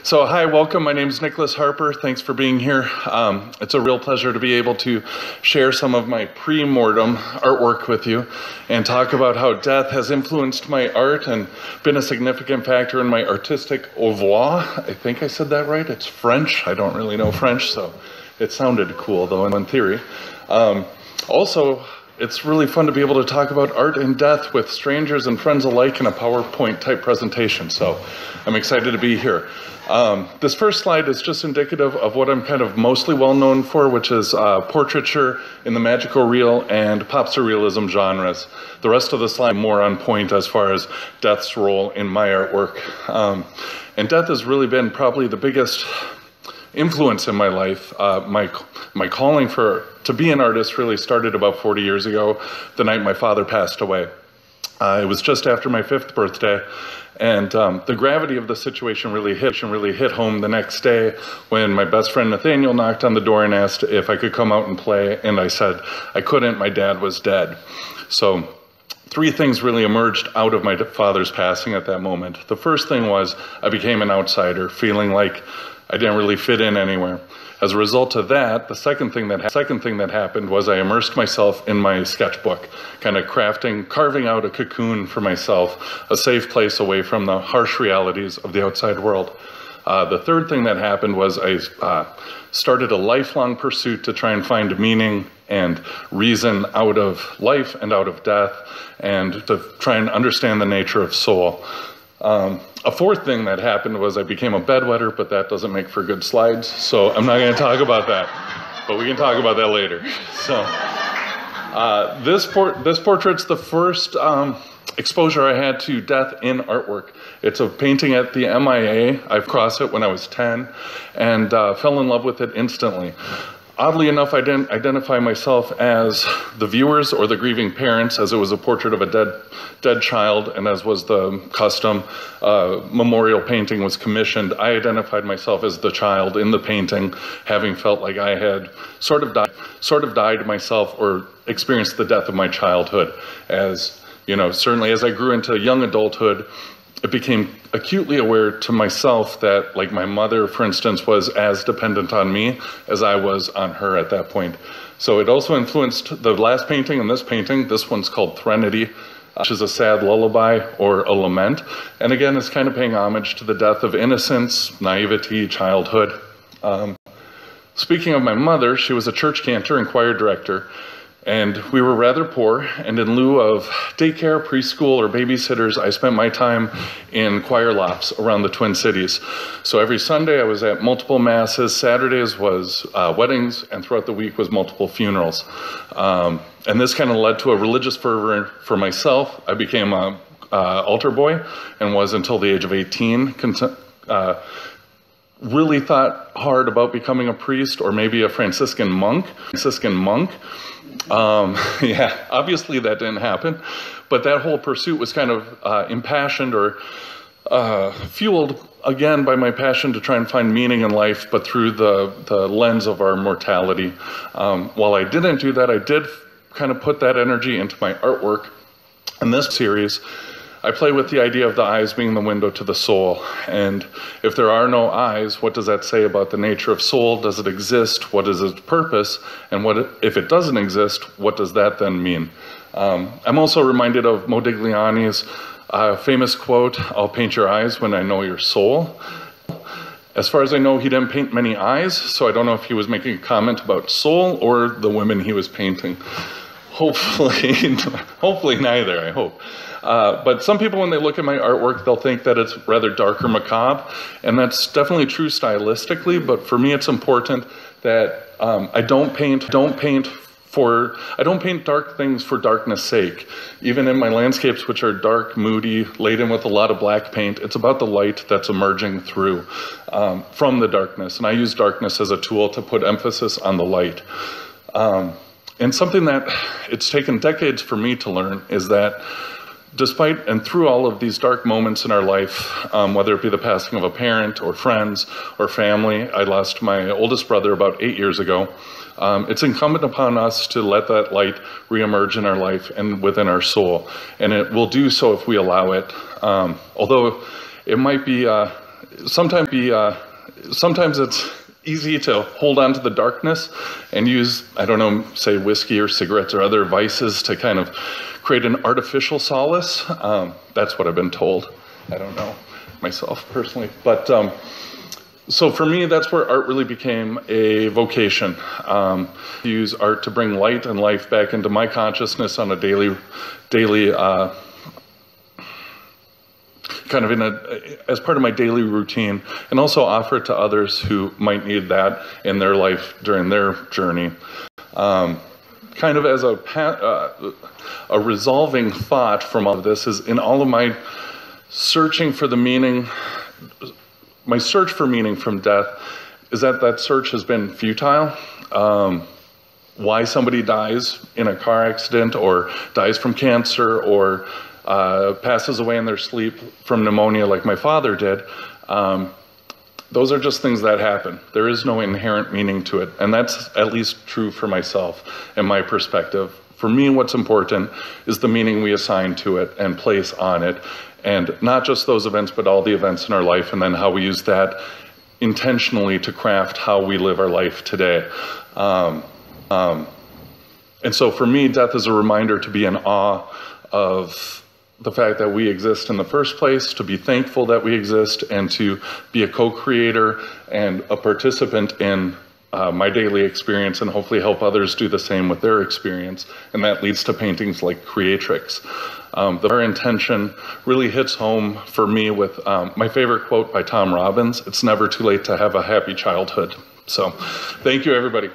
So hi, welcome. My name is Nicholas Harper. Thanks for being here. It's a real pleasure to be able to share some of my pre-mortem artwork with you and talk about how death has influenced my art and been a significant factor in my artistic au revoir. I think I said that right. It's French. I don't really know French, so it sounded cool though in theory. Also, it's really fun to be able to talk about art and death with strangers and friends alike in a PowerPoint type presentation. So I'm excited to be here. This first slide is just indicative of what I'm kind of mostly well known for, which is portraiture in the magical real and pop surrealism genres. The rest of the slide more on point as far as death's role in my artwork. And death has really been probably the biggest influence in my life. My calling to be an artist really started about 40 years ago, the night my father passed away. It was just after my 5th birthday, and the gravity of the situation really hit home the next day when my best friend Nathaniel knocked on the door and asked if I could come out and play, and I said I couldn't, my dad was dead. So 3 things really emerged out of my father's passing at that moment. The first thing was I became an outsider, feeling like I didn't really fit in anywhere. As a result of that, the second thing that happened was I immersed myself in my sketchbook, kind of carving out a cocoon for myself, a safe place away from the harsh realities of the outside world. The third thing that happened was I started a lifelong pursuit to try and find meaning and reason out of life and out of death, and to try and understand the nature of soul. A fourth thing that happened was I became a bedwetter, but that doesn't make for good slides, so I'm not going to talk about that, but we can talk about that later. So this portrait's the first exposure I had to death in artwork. It's a painting at the MIA. I crossed it when I was 10 and fell in love with it instantly. Oddly enough, I didn't identify myself as the viewers or the grieving parents, as it was a portrait of a dead child, and as was the custom, memorial painting was commissioned. I identified myself as the child in the painting, having felt like I had sort of died myself or experienced the death of my childhood. As you know, certainly as I grew into young adulthood, it became acutely aware to myself that, like my mother, for instance, was as dependent on me as I was on her at that point. So it also influenced the last painting and this painting. This one's called Threnody, which is a sad lullaby or a lament. And again, it's kind of paying homage to the death of innocence, naivety, childhood. Speaking of my mother, she was a church cantor and choir director. And we were rather poor, and in lieu of daycare, preschool, or babysitters, I spent my time in choir lofts around the Twin Cities. So every Sunday I was at multiple masses, Saturdays was weddings, and throughout the week was multiple funerals. And this kind of led to a religious fervor for myself. I became an altar boy and was until the age of 18. Really thought hard about becoming a priest or maybe a Franciscan monk. Yeah, obviously that didn't happen, but that whole pursuit was kind of impassioned or fueled again by my passion to try and find meaning in life, but through the lens of our mortality. While I didn't do that, I did kind of put that energy into my artwork. In this series, I play with the idea of the eyes being the window to the soul. And if there are no eyes, what does that say about the nature of soul? Does it exist? What is its purpose? And if it doesn't exist, what does that then mean? I'm also reminded of Modigliani's famous quote, "I'll paint your eyes when I know your soul." As far as I know, he didn't paint many eyes, so I don't know if he was making a comment about soul or the women he was painting. Hopefully neither, I hope. But some people, when they look at my artwork, they'll think that it's rather dark or macabre, and that's definitely true stylistically, but for me it's important that I don't paint dark things for darkness sake. Even in my landscapes, which are dark, moody, laden with a lot of black paint, it's about the light that's emerging through from the darkness, and I use darkness as a tool to put emphasis on the light. And something that it's taken decades for me to learn is that despite and through all of these dark moments in our life, whether it be the passing of a parent or friends or family, I lost my oldest brother about 8 years ago. It's incumbent upon us to let that light reemerge in our life and within our soul. And it will do so if we allow it. Although it might be sometimes it's easy to hold on to the darkness and use, I don't know, say whiskey or cigarettes or other vices to kind of create an artificial solace. That's what I've been told. I don't know myself personally. But so for me, that's where art really became a vocation. Use art to bring light and life back into my consciousness on a daily kind of as part of my daily routine, and also offer it to others who might need that in their life during their journey. Kind of as a resolving thought from all of this is, in all of my searching for the meaning, my search for meaning from death, is that search has been futile. Why somebody dies in a car accident, or dies from cancer, or passes away in their sleep from pneumonia like my father did, those are just things that happen. There is no inherent meaning to it, and that's at least true for myself and my perspective. For me, what's important is the meaning we assign to it and place on it, and not just those events, but all the events in our life, and then how we use that intentionally to craft how we live our life today. And so for me, death is a reminder to be in awe of the fact that we exist in the first place, to be thankful that we exist, and to be a co-creator and a participant in my daily experience, and hopefully help others do the same with their experience. And that leads to paintings like Creatrix. Our intention really hits home for me with my favorite quote by Tom Robbins: "It's never too late to have a happy childhood." So thank you, everybody.